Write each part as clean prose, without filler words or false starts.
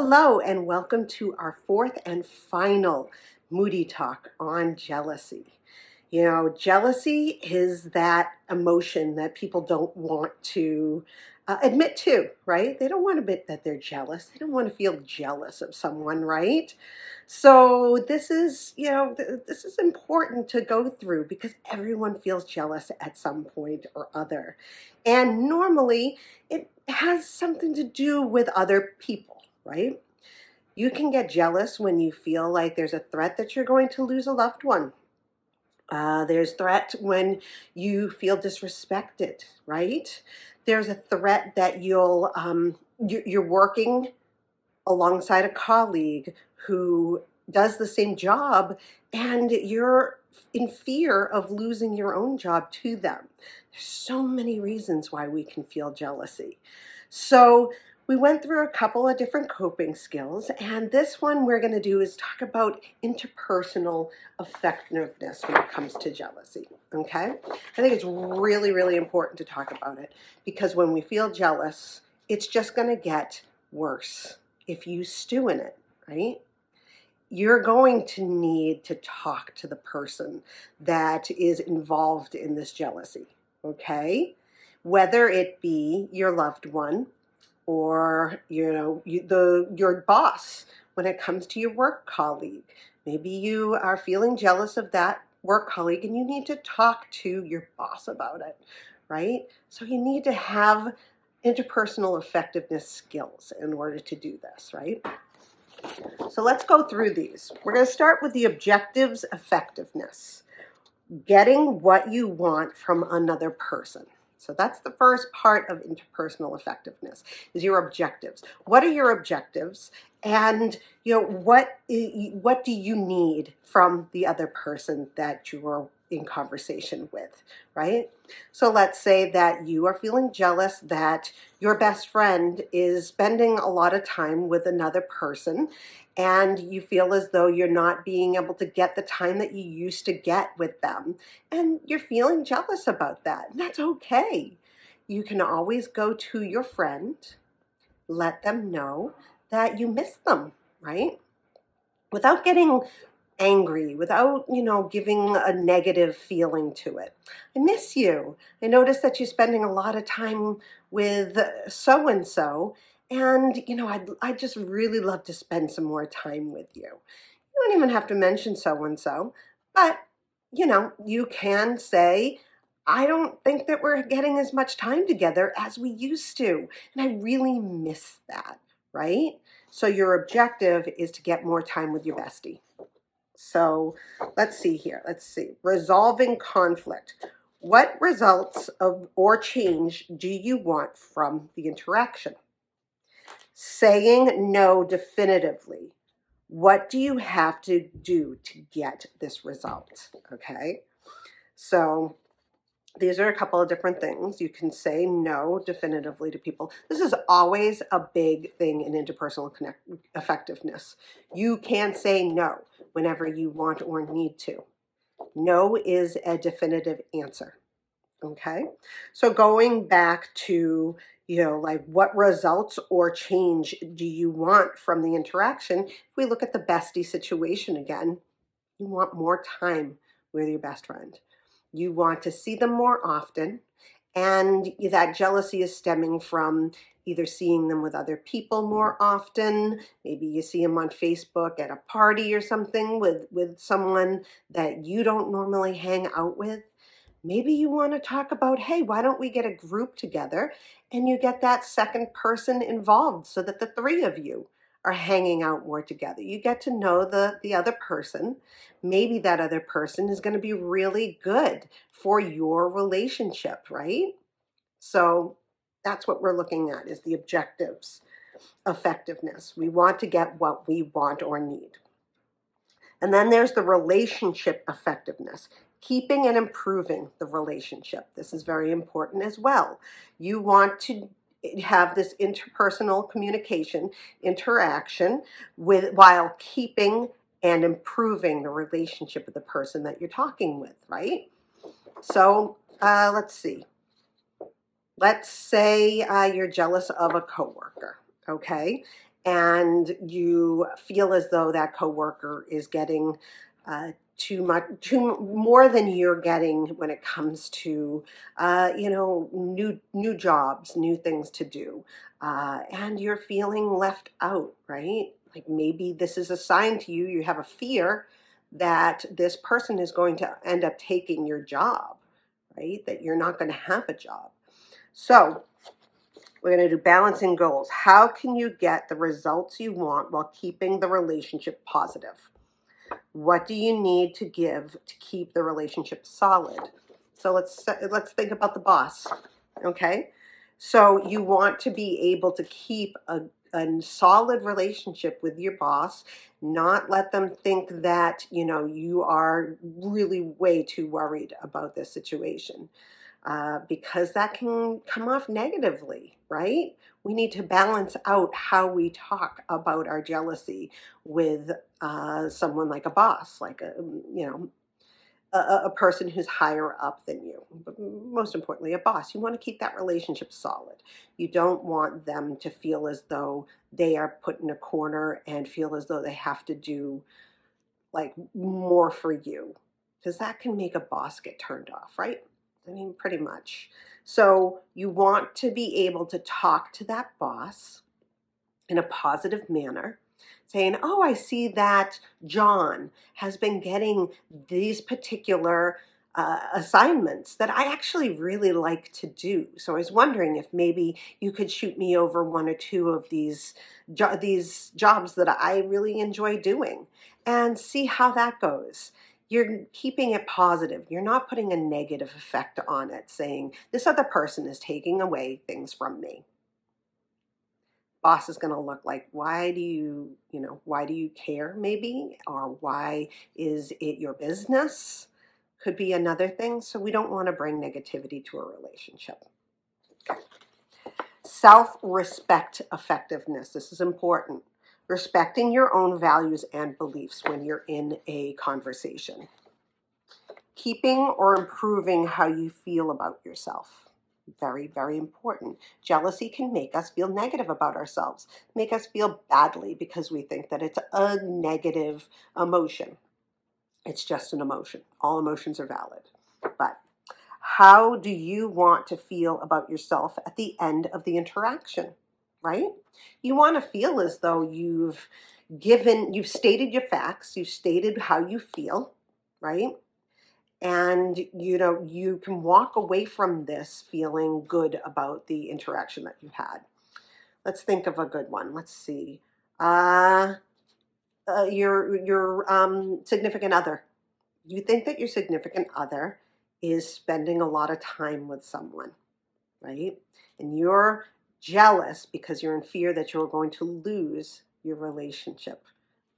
Hello and welcome to our fourth and final Moody Talk on jealousy. You know, jealousy is that emotion that people don't want to admit to, right? They don't want to admit that they're jealous. They don't want to feel jealous of someone, right? So this is, this is important to go through because everyone feels jealous at some point or other. And normally it has something to do with other people, right? You can get jealous when you feel like there's a threat that you're going to lose a loved one. There's threat when you feel disrespected, right? There's a threat that you're working alongside a colleague who does the same job and you're in fear of losing your own job to them. There's so many reasons why we can feel jealousy. So we went through a couple of different coping skills, and this one we're going to do is talk about interpersonal effectiveness when it comes to jealousy. Okay? I think it's really, really important to talk about it because when we feel jealous, it's just going to get worse if you stew in it, right? You're going to need to talk to the person that is involved in this jealousy, okay? Whether it be your loved one or, your boss when it comes to your work colleague. Maybe you are feeling jealous of that work colleague and you need to talk to your boss about it, right? So you need to have interpersonal effectiveness skills in order to do this, right? So let's go through these. We're going to start with the objectives effectiveness. Getting what you want from another person. So that's the first part of interpersonal effectiveness, is your objectives. What are your objectives? And what do you need from the other person that you're in conversation with, right? So let's say that you are feeling jealous that your best friend is spending a lot of time with another person and you feel as though you're not being able to get the time that you used to get with them. And you're feeling jealous about that. And that's okay. You can always go to your friend, let them know that you miss them, right? Without getting angry, without, giving a negative feeling to it. I miss you. I noticed that you're spending a lot of time with so-and-so, and, I'd just really love to spend some more time with you. You don't even have to mention so-and-so, but, you can say, I don't think that we're getting as much time together as we used to, and I really miss that, right? So your objective is to get more time with your bestie. So let's see here. Resolving conflict. What results of or change do you want from the interaction? Saying no definitively. What do you have to do to get this result? Okay. So these are a couple of different things. You can say no definitively to people. This is always a big thing in interpersonal effectiveness. You can say no whenever you want or need to. No is a definitive answer. Okay? So going back to, what results or change do you want from the interaction? If we look at the bestie situation again, you want more time with your best friend. You want to see them more often, and that jealousy is stemming from either seeing them with other people more often. Maybe you see them on Facebook at a party or something with someone that you don't normally hang out with. Maybe you want to talk about, hey, why don't we get a group together and you get that second person involved so that the three of you are hanging out more together. You get to know the other person. Maybe that other person is going to be really good for your relationship, right? So that's what we're looking at, is the objectives effectiveness. We want to get what we want or need. And then there's the relationship effectiveness, keeping and improving the relationship. This is very important as well. You want to have this interpersonal communication, interaction while keeping and improving the relationship of the person that you're talking with, right? So let's see. Let's say you're jealous of a coworker, okay? and you feel as though that coworker is getting too much, too more than you're getting when it comes to, new jobs, new things to do, and you're feeling left out, right? Like maybe this is a sign to you. You have a fear that this person is going to end up taking your job, right? That you're not going to have a job. So we're going to do balancing goals. How can you get the results you want while keeping the relationship positive? What do you need to give to keep the relationship solid? So let's think about the boss. Okay? So you want to be able to keep a solid relationship with your boss, not let them think that, you are really way too worried about this situation, because that can come off negatively, right? We need to balance out how we talk about our jealousy with someone like a boss, like a person who's higher up than you. But most importantly, a boss. You want to keep that relationship solid. You don't want them to feel as though they are put in a corner and feel as though they have to do like more for you, because that can make a boss get turned off, right? I mean, pretty much. So you want to be able to talk to that boss in a positive manner, saying, oh, I see that John has been getting these particular assignments that I actually really like to do. So I was wondering if maybe you could shoot me over one or two of these jobs that I really enjoy doing, and see how that goes. You're keeping it positive. You're not putting a negative effect on it, saying, this other person is taking away things from me. Boss is going to look like, why do you care, maybe? Or why is it your business? Could be another thing. So we don't want to bring negativity to a relationship. Self-respect effectiveness. This is important. Respecting your own values and beliefs when you're in a conversation. Keeping or improving how you feel about yourself. Very, very important. Jealousy can make us feel negative about ourselves, make us feel badly because we think that it's a negative emotion. It's just an emotion. All emotions are valid. But how do you want to feel about yourself at the end of the interaction, right? You want to feel as though you've stated your facts, you've stated how you feel, right? And you can walk away from this feeling good about the interaction that you had. Let's think of a good one. Let's see. Your significant other. You think that your significant other is spending a lot of time with someone, right? And you're jealous because you're in fear that you're going to lose your relationship,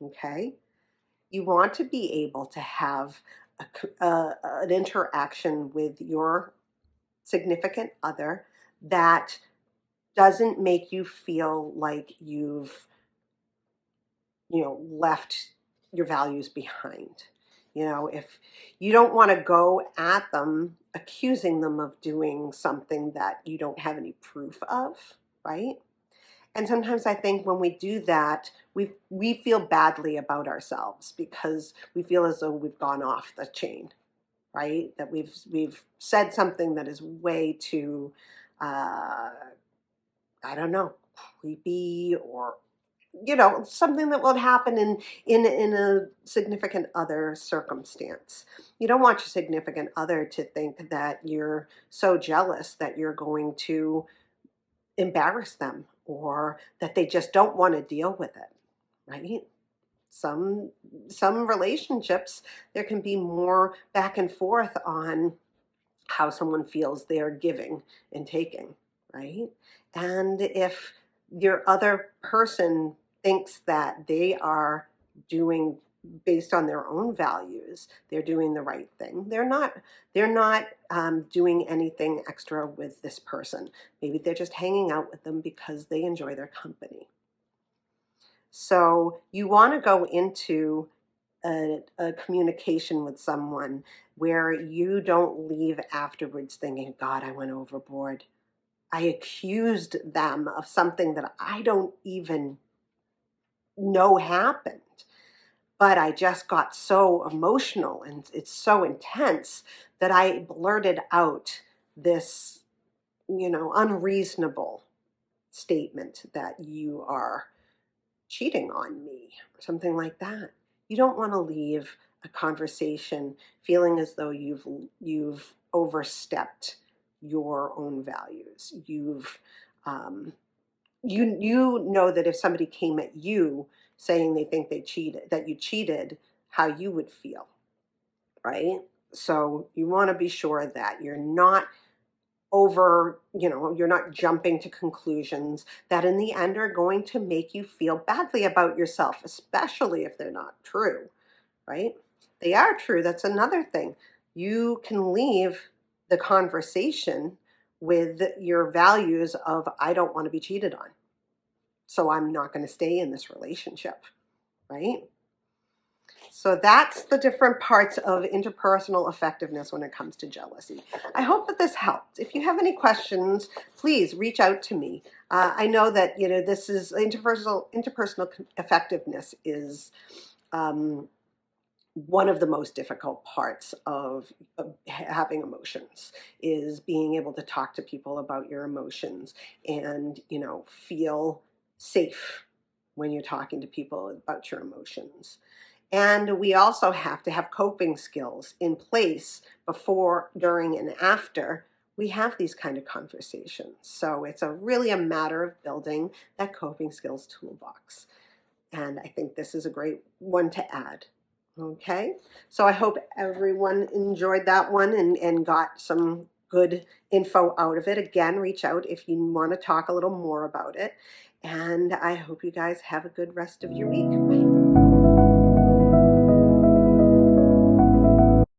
okay? You want to be able to have an interaction with your significant other that doesn't make you feel like you've left your values behind. If you don't want to go at them accusing them of doing something that you don't have any proof of, right? And sometimes I think when we do that, we feel badly about ourselves because we feel as though we've gone off the chain, right? That we've said something that is way too, I don't know, creepy, or something that would happen in a significant other circumstance. You don't want your significant other to think that you're so jealous that you're going to embarrass them, or that they just don't want to deal with it, right? Some relationships, there can be more back and forth on how someone feels they're giving and taking, right? And if your other person thinks that they are doing, based on their own values, they're doing the right thing, they're not doing anything extra with this person. Maybe they're just hanging out with them because they enjoy their company. So you want to go into a communication with someone where you don't leave afterwards thinking, God, I went overboard. I accused them of something that I don't even know happened. But I just got so emotional and it's so intense that I blurted out this, unreasonable statement that you are cheating on me or something like that. You don't want to leave a conversation feeling as though you've overstepped your own values. Um, you know that if somebody came at you saying they think that you cheated, how you would feel, right? So you want to be sure that you're not you're not jumping to conclusions that in the end are going to make you feel badly about yourself, especially if they're not true, right? They are true. That's another thing. You can leave the conversation with your values of, I don't want to be cheated on, so I'm not going to stay in this relationship, right? So that's the different parts of interpersonal effectiveness when it comes to jealousy. I hope that this helped. If you have any questions, please reach out to me. I know that this is interpersonal effectiveness is one of the most difficult parts of having emotions, is being able to talk to people about your emotions and feel safe when you're talking to people about your emotions. And we also have to have coping skills in place before, during, and after we have these kind of conversations. So it's really a matter of building that coping skills toolbox. And I think this is a great one to add. Okay, so I hope everyone enjoyed that one and got some good info out of it. Again, reach out if you want to talk a little more about it. And I hope you guys have a good rest of your week. Bye.